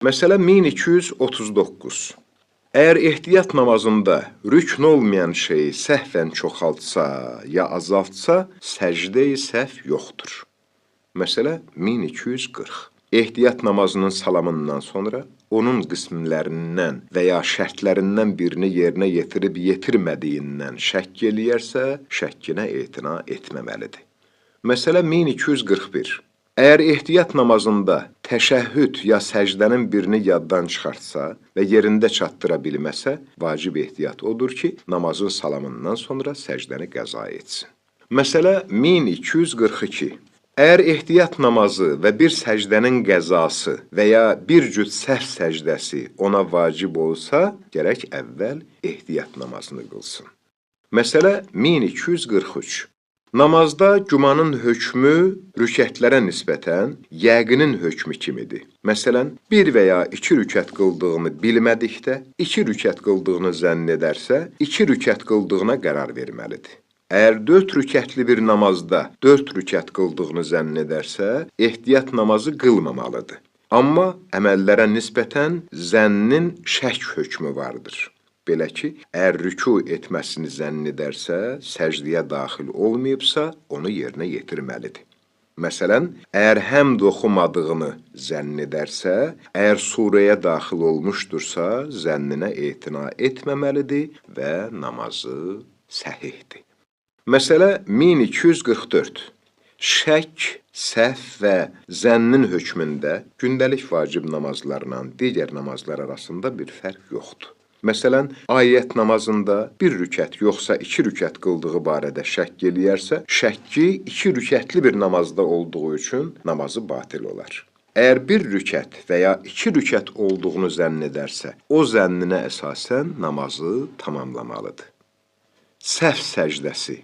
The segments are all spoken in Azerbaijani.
Məsələ 1239. Əgər ehtiyat namazında rükn olmayan şeyi səhvən çoxaltsa ya azaltsa, səcdə-i səhv yoxdur. Məsələ 1240. Ehtiyat namazının salamından sonra onun qismlərindən və ya şərtlərindən birini yerinə yetirib yetirmədiyindən şəkk eləyərsə, şəkkinə etina etməməlidir. Məsələ 1241. Əgər ehtiyat namazında təşəhhüd ya səcdənin birini yaddan çıxartsa və yerində çatdıra bilməsə, vacib ehtiyat odur ki, namazın salamından sonra səcdəni qəza etsin. Məsələ 1242. Əgər ehtiyat namazı və bir səcdənin qəzası və ya bir cüt səhv səcdəsi ona vacib olsa, gərək əvvəl ehtiyat namazını qılsın. Məsələ 1243. Namazda gümanın hökmü rükətlərə nisbətən yəqinin hökmü kimidir. Məsələn, bir və ya iki rükət qıldığını bilmədikdə, iki rükət qıldığını zənn edərsə, iki rükət qıldığına qərar verməlidir. Əgər 4 rükətli bir namazda 4 rükət qıldığını zənn edərsə, ehtiyat namazı qılmamalıdır. Amma əməllərə nisbətən zənnin şək hökmü vardır. Belə ki, əgər rüku etməsini zənn edərsə, səcdiyə daxil olmayıbsa, onu yerinə yetirməlidir. Məsələn, əgər həmd oxumadığını zənn edərsə, əgər surəyə daxil olmuşdursa, zənninə etina etməməlidir və namazı səhihdir. Məsələ 1244. Şək, səhv və zənnin hökmündə gündəlik vacib namazlarla digər namazlar arasında bir fərq yoxdur. Məsələn, ayət namazında bir rükət yoxsa iki rükət qıldığı barədə şəkk eləyərsə, şəkki iki rükətli bir namazda olduğu üçün namazı batil olar. Əgər bir rükət və ya iki rükət olduğunu zənn edərsə, o zənninə əsasən namazı tamamlamalıdır. Səhv səcdəsi,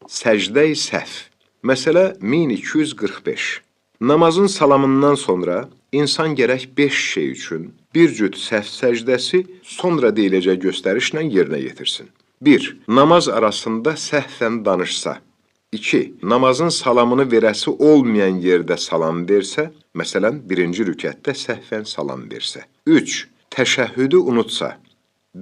səcdə-i səhv. Məsələ 1245. Namazın salamından sonra insan gərək 5 şey üçün bir cüt səhv səcdəsi sonra deyiləcək göstərişlə yerinə yetirsin. 1. Namaz arasında səhvən danışsa. 2. Namazın salamını verəsi olmayan yerdə salam versə, məsələn, birinci rükətdə səhvən salam versə. 3. Təşəhhüdü unutsa.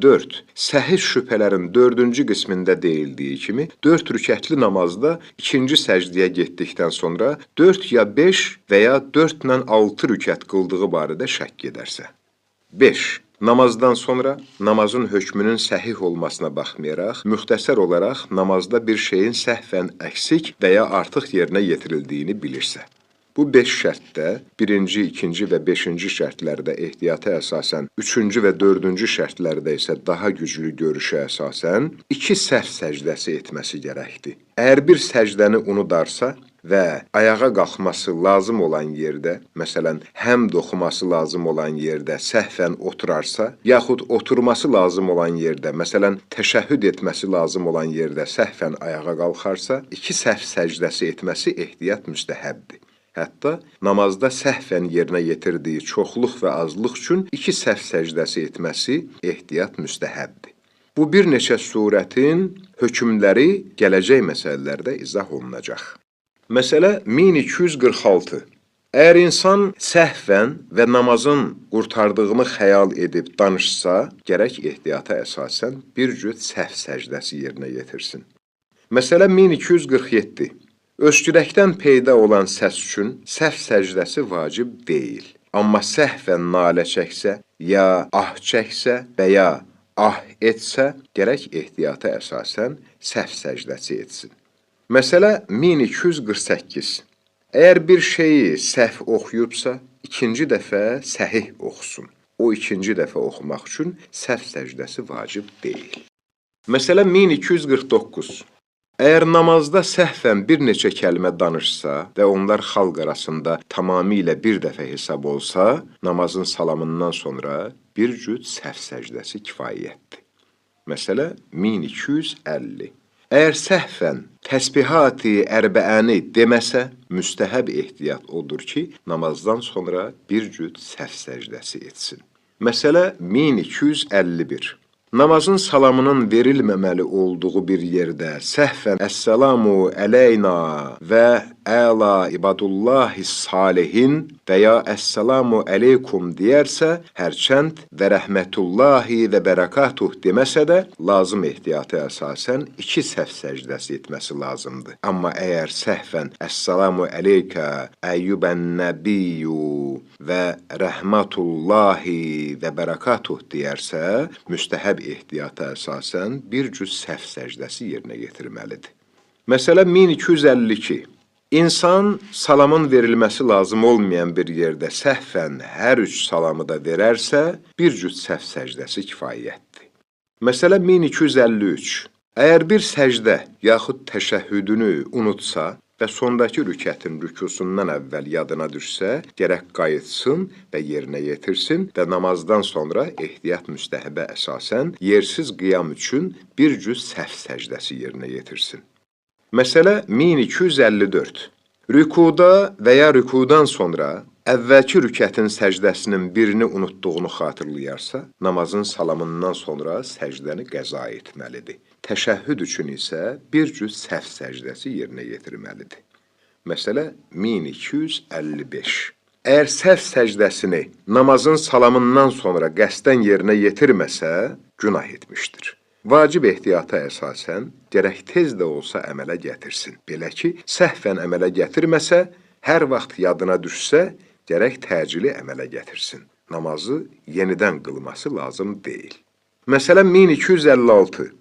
4. Səhih şübhələrin 4-cü qismində deyildiyi kimi, 4 rükətli namazda ikinci səcdiyə getdikdən sonra 4 ya 5 və ya 4 ilə 6 rükət qıldığı barədə şəkk edərsə. 5. Namazdan sonra namazın hökmünün səhih olmasına baxmayaraq, müxtəsər olaraq namazda bir şeyin səhvən əksik və ya artıq yerinə yetirildiyini bilirsə. Bu 5 şərtdə, birinci, ikinci və 5-ci şərtlərdə ehtiyata əsasən, 3-cü və 4-cü şərtlərdə isə daha güclü görüşə əsasən, 2 səhv səcdəsi etməsi gərəkdir. Əgər bir səcdəni unudarsa və ayağa qalxması lazım olan yerdə, məsələn, həmd oxuması lazım olan yerdə səhvən oturarsa, yaxud oturması lazım olan yerdə, məsələn, təşəhhüd etməsi lazım olan yerdə səhvən ayağa qalxarsa, 2 səhv səcdəsi etməsi ehtiyat müstəhəbdir. Hətta namazda səhvən yerinə yetirdiyi çoxluq və azlıq üçün 2 səhv səcdəsi etməsi ehtiyat müstəhəbdir. Bu bir neçə surətin hökmləri gələcək məsələlərdə izah olunacaq. Məsələ 1246. Əgər insan səhvən və namazın qurtardığını xəyal edib danışsa, gərək ehtiyata əsasən bir cüt səhv səcdəsi yerinə yetirsin. Məsələ 1247. Öskürəkdən peyda olan səs üçün səhv səcdəsi vacib deyil. Amma səhvən nalə çəksə, ya ah çəksə və ya ah etsə, gərək ehtiyata əsasən səhv səcdəsi etsin. Məsələ 1248. Əgər bir şeyi səhv oxuyubsa, ikinci dəfə səhih oxusun. O ikinci dəfə oxumaq üçün səhv səcdəsi vacib deyil. Məsələ 1249. Əgər namazda səhvən bir neçə kəlmə danışsa və onlar xalq arasında tamamilə bir dəfə hesab olsa, namazın salamından sonra bir cüt səhv səcdəsi kifayətdir. Məsələ 1250. Əgər səhvən təsbihati ərbəəni deməsə, müstəhəb ehtiyat odur ki, namazdan sonra bir cüt səhv səcdəsi etsin. Məsələ 1251. Namazın salamının verilməməli olduğu bir yerdə səhvən Əssəlamu əleyna və əla ibadullahi salihin və ya əssalamu əleykum deyərsə, hərçənd və rəhmətullahi və bərəkatuh deməsə də, lazım ehtiyatı əsasən 2 səhv səcdəsi etməsi lazımdır. Amma əgər səhvən əssalamu əleykə əyyubən nəbiyyu və rəhmətullahi və bərəkatuh deyərsə, müstəhəb ehtiyata əsasən bir cüz səhv səcdəsi yerinə yetirməlidir. Məsələ 1252. İnsan salamın verilməsi lazım olmayan bir yerdə səhvən hər 3 salamı da verərsə, bir cüz səhv səcdəsi kifayətdir. Məsələ 1253. Əgər bir səcdə yaxud təşəhhüdünü unutsa və sondakı rükətin rükusundan əvvəl yadına düşsə, gərək qayıtsın və yerinə yetirsin və namazdan sonra ehtiyat müstəhəbə əsasən yersiz qiyam üçün bir cüz səhv səcdəsi yerinə yetirsin. Məsələ 1254. Rükuda və ya rükudan sonra əvvəlki rükətin səcdəsinin birini unutduğunu xatırlayarsa, namazın salamından sonra səcdəni qəza etməlidir. Təşəhhüd üçün isə bir cüz səhv səcdəsi yerinə yetirməlidir. Məsələ 1255. Əgər səhv səcdəsini namazın salamından sonra qəsdən yerinə yetirməsə, günah etmişdir. Vacib ehtiyata əsasən, gərək tez də olsa əmələ gətirsin. Belə ki, səhvən əmələ gətirməsə, hər vaxt yadına düşsə, gərək təcili əmələ gətirsin. Namazı yenidən qılması lazım deyil. Məsələ 1256.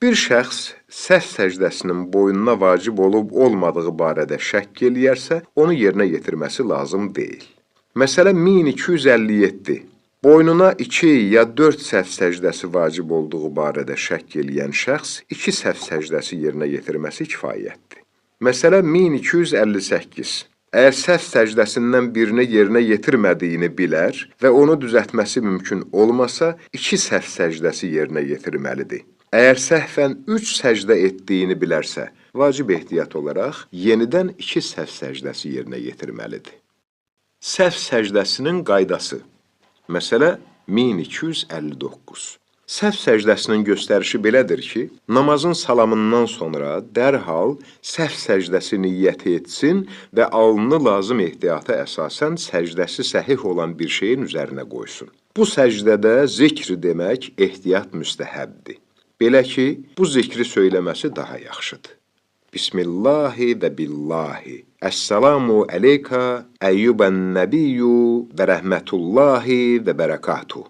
Bir şəxs səhv səcdəsinin boynuna vacib olub olmadığı barədə şəkk eləyərsə, onu yerinə yetirməsi lazım deyil. Məsələ 1257. Boynuna 2 ya 4 səhv səcdəsi vacib olduğu barədə şəkk eləyən şəxs 2 səhv səcdəsi yerinə yetirməsi kifayətdir. Məsələ 1258. Əgər səhv səcdəsindən birini yerinə yetirmədiyini bilər və onu düzəltməsi mümkün olmasa, 2 səhv səcdəsi yerinə yetirməlidir. Əgər səhvən 3 səcdə etdiyini bilərsə, vacib ehtiyat olaraq yenidən 2 səhv səcdəsi yerinə yetirməlidir. Səhv səcdəsinin qaydası. Məsələ 1259. Səhv səcdəsinin göstərişi belədir ki, namazın salamından sonra dərhal səhv səcdəsi niyyəti etsin və alnını lazım ehtiyata əsasən səcdəsi səhih olan bir şeyin üzərinə qoysun. Bu səcdədə zikr demək ehtiyat müstəhəbdir. Belə ki, bu zikri söyləməsi daha yaxşıdır. Bismillahi və billahi. Əssalamu əleyka əyyubən nəbiyyu və rəhmətullahi və bərəkatuh.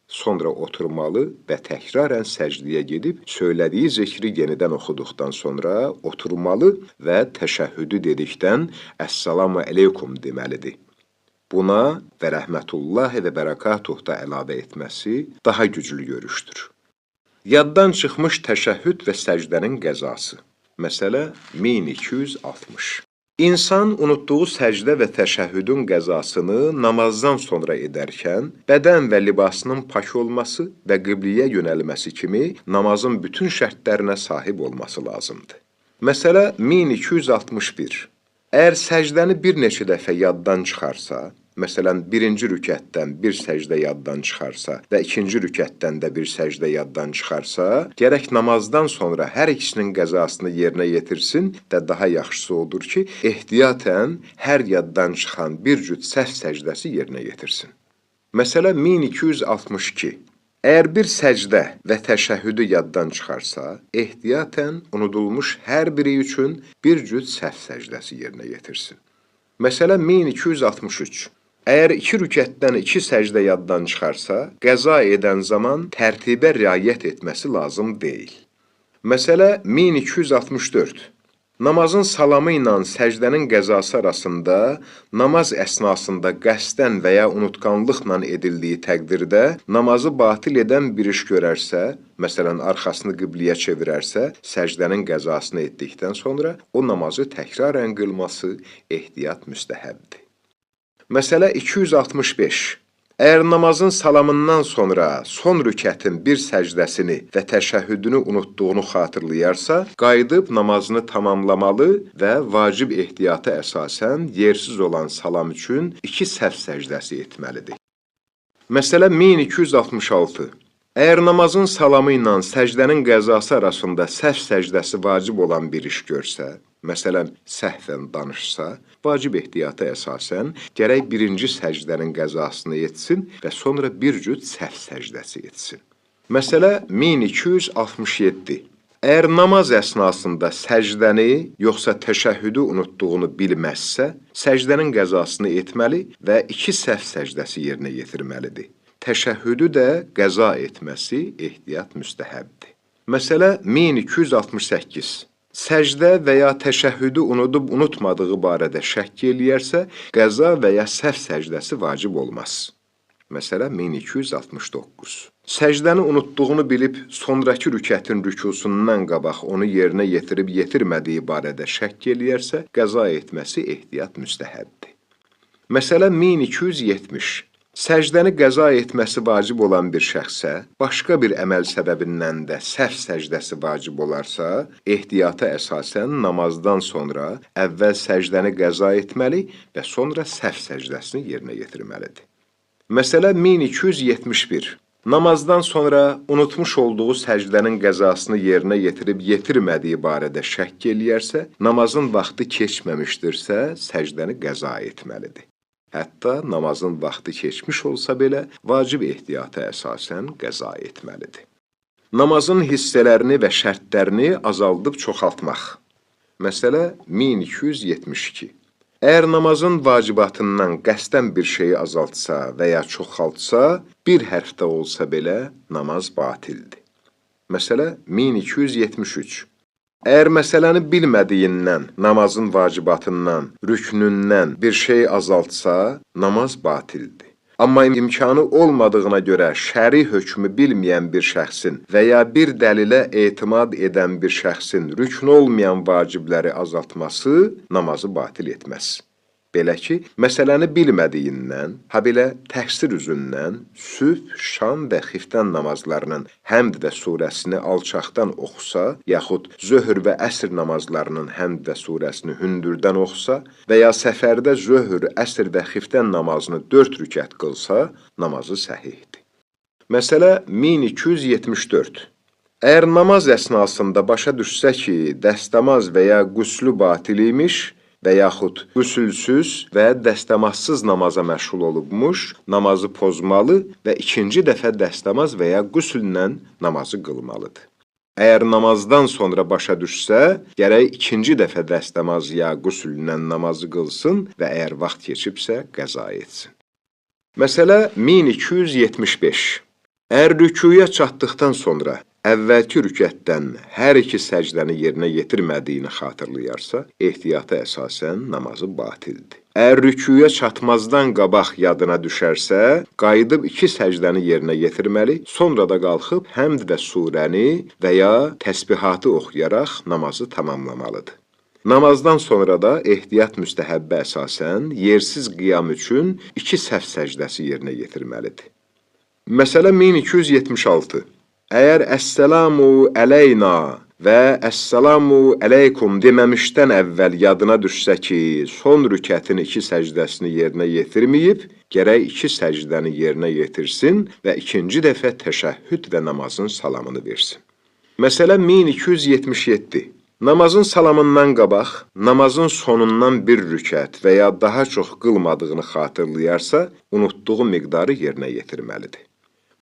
Sonra oturmalı və təkrarən səcdiyə gedib, söylədiyi zikri yenidən oxuduqdan sonra oturmalı və təşəhhüdü dedikdən Əssalamu əleykum deməlidir. Buna və rəhmətullahi və bərəkatuh da əlavə etməsi daha güclü görüşdür. Yaddan çıxmış təşəhhüd və səcdənin qəzası. Məsələ 1260. İnsan unutduğu səcdə və təşəhhüdün qəzasını namazdan sonra edərkən, bədən və libasının pak olması və qibliyə yönəlməsi kimi namazın bütün şərtlərinə sahib olması lazımdır. Məsələ 1261. Əgər səcdəni bir neçə dəfə yaddan çıxarsa, məsələn, birinci rükətdən bir səcdə yaddan çıxarsa və ikinci rükətdən də bir səcdə yaddan çıxarsa, gərək namazdan sonra hər ikisinin qəzasını yerinə yetirsin və daha yaxşısı odur ki, ehtiyatən hər yaddan çıxan bir cüt səhv səcdəsi yerinə yetirsin. Məsələ 1262. Əgər bir səcdə və təşəhhüdü yaddan çıxarsa, ehtiyatən unudulmuş hər biri üçün bir cüt səhv səcdəsi yerinə yetirsin. Məsələ 1263. Əgər 2 rükətdən 2 səcdə yaddan çıxarsa, qəza edən zaman tərtibə riayət etməsi lazım deyil. Məsələ 1264. Namazın salamı ilə səcdənin qəzası arasında namaz əsnasında qəsdən və ya unutqanlıqla edildiyi təqdirdə namazı batil edən bir iş görərsə, məsələn, arxasını qibliyə çevirərsə, səcdənin qəzasını etdikdən sonra o namazı təkrarən qılması ehtiyat müstəhəbdir. Məsələ 265. Əgər namazın salamından sonra son rükətin bir səcdəsini və təşəhhüdünü unutduğunu xatırlayarsa, qayıdıb namazını tamamlamalı və vacib ehtiyata əsasən yersiz olan salam üçün 2 səhv səcdəsi etməlidir. Məsələ 1266. Əgər namazın salamı ilə səcdənin qəzası arasında səhv səcdəsi vacib olan bir iş görsə, məsələn, səhvən danışsa, vacib ehtiyata əsasən gərək birinci səcdənin qəzasını etsin və sonra bir cüt səhv səcdəsi etsin. Məsələ 1267. Əgər namaz əsnasında səcdəni yoxsa təşəhhüdü unutduğunu bilməzsə, səcdənin qəzasını etməli və 2 səhv səcdəsi yerinə yetirməlidir. Təşəhhüdü də qəza etməsi ehtiyat müstəhəbdir. Məsələ 1268. Səcdə və ya təşəhhüdü unutmadığı barədə şəkk eləyərsə, qəza və ya səhv səcdəsi vacib olmaz. Məsələ 1269. Səcdəni unutduğunu bilib, sonraki rükətin rükusundan qabaq onu yerinə yetirib yetirmədiyi barədə şəkk eləyərsə, qəza etməsi ehtiyat müstəhəbdir. Məsələ 1270. Səcdəni qəza etməsi vacib olan bir şəxsə, başqa bir əməl səbəbindən də səhv səcdəsi vacib olarsa, ehtiyata əsasən namazdan sonra əvvəl səcdəni qəza etməli və sonra səhv səcdəsini yerinə yetirməlidir. Məsələ 1271. Namazdan sonra unutmuş olduğu səcdənin qəzasını yerinə yetirib yetirmədiyi barədə şəkk eləyərsə, namazın vaxtı keçməmişdirsə, səcdəni qəza etməlidir. Hətta namazın vaxtı keçmiş olsa belə, vacib ehtiyata əsasən qəza etməlidir. Namazın hissələrini və şərtlərini azaldıb çoxaltmaq. Məsələ 1272. Əgər namazın vacibatından qəsdən bir şeyi azaltsa və ya çoxaltsa, bir hərfdə olsa belə namaz batildir. Məsələ 1273. Əgər məsələni bilmədiyindən, namazın vacibatından, rüknündən bir şey azaltsa, namaz batildir. Amma imkanı olmadığına görə şəri hökmü bilməyən bir şəxsin və ya bir dəlilə etimad edən bir şəxsin rükn olmayan vacibləri azaltması namazı batil etməz. Belə ki, məsələni bilmədiyindən, habelə təqsir üzündən sübh, şam və xiftən namazlarının həmd və surəsini alçaqdan oxusa, yaxud zöhr və əsr namazlarının həmd və surəsini hündürdən oxusa və ya səfərdə zöhr, əsr və xiftən namazını 4 rükət qılsa, namazı səhihdir. Məsələ 1274. Əgər namaz əsnasında başa düşsə ki, dəstəmaz və ya qüslü batil imiş, və yaxud qüsülsüz və dəstəmazsız namaza məşğul olubmuş, namazı pozmalı və ikinci dəfə dəstəmaz və ya qüsüllə namazı qılmalıdır. Əgər namazdan sonra başa düşsə, gərək ikinci dəfə dəstəmaz ya qüsüllə namazı qılsın və əgər vaxt keçibsə, qəza etsin. Məsələ 1275. Əgər rükuya çatdıqdan sonra əvvəlki rükətdən hər iki səcdəni yerinə yetirmədiyini xatırlayarsa, ehtiyata əsasən namazı batildir. Əgər rükuya çatmazdan qabaq yadına düşərsə, qayıdıb 2 səcdəni yerinə yetirməli, sonra da qalxıb həmd və surəni və ya təsbihatı oxuyaraq namazı tamamlamalıdır. Namazdan sonra da ehtiyat müstəhəbbə əsasən yersiz qiyam üçün 2 səhv səcdəsi yerinə yetirməlidir. Məsələ 1276. Əgər əssəlamu əleyna və əssəlamu əleykum deməmişdən əvvəl yadına düşsə ki, son rükətin 2 səcdəsini yerinə yetirməyib, gərək 2 səcdəni yerinə yetirsin və ikinci dəfə təşəhhüd və namazın salamını versin. Məsələ 1277. Namazın salamından qabaq, namazın sonundan bir rükət və ya daha çox qılmadığını xatırlayarsa, unutduğu miqdarı yerinə yetirməlidir.